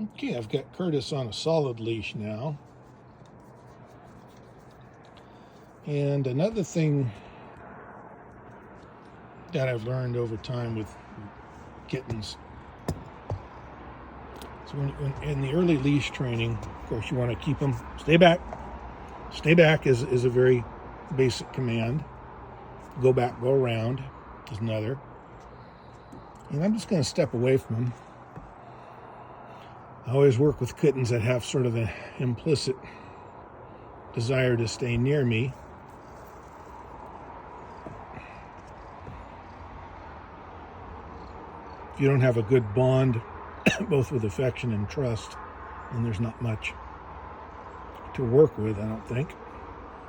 Okay, I've got Curtis on a solid leash now. And another thing that I've learned over time with kittens, so when in the early leash training, of course, you want to keep them, stay back. Stay back is a very basic command. Go back, go around is another. And I'm just going to step away from them. I always work with kittens that have sort of an implicit desire to stay near me. If you don't have a good bond, both with affection and trust, then there's not much to work with, I don't think.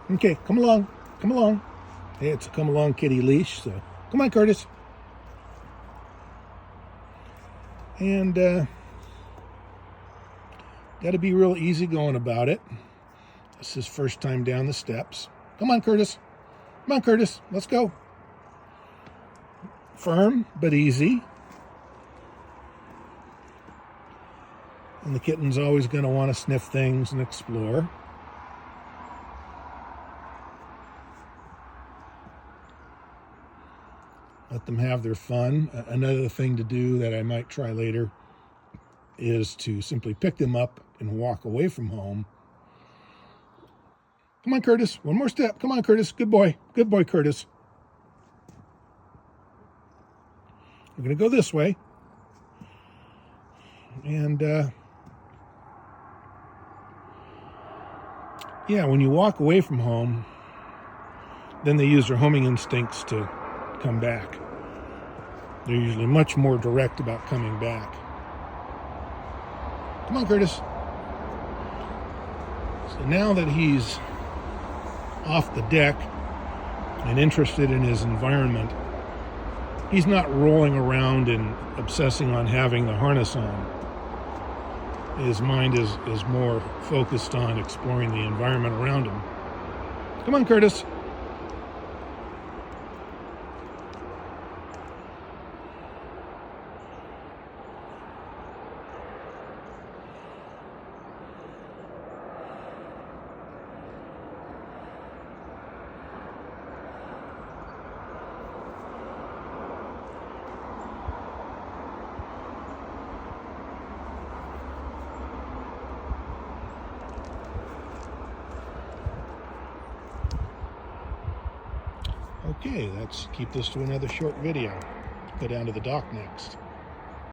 Okay, come along, come along. Hey, it's a come along kitty leash, so come on, Curtis. And got to be real easy going about it. This is his first time down the steps. Come on, Curtis. Come on, Curtis. Let's go. Firm, but easy. And the kitten's always going to want to sniff things and explore. Let them have their fun. Another thing to do that I might try later is to simply pick them up and walk away from home. Come on, Curtis. One more step. Come on, Curtis. Good boy. Good boy, Curtis. We're going to go this way. And, yeah, when you walk away from home, then they use their homing instincts to come back. They're usually much more direct about coming back. Come on, Curtis. So now that he's off the deck and interested in his environment, he's not rolling around and obsessing on having the harness on. His mind is more focused on exploring the environment around him. Come on, Curtis. Okay, let's keep this to another short video. Go down to the dock next.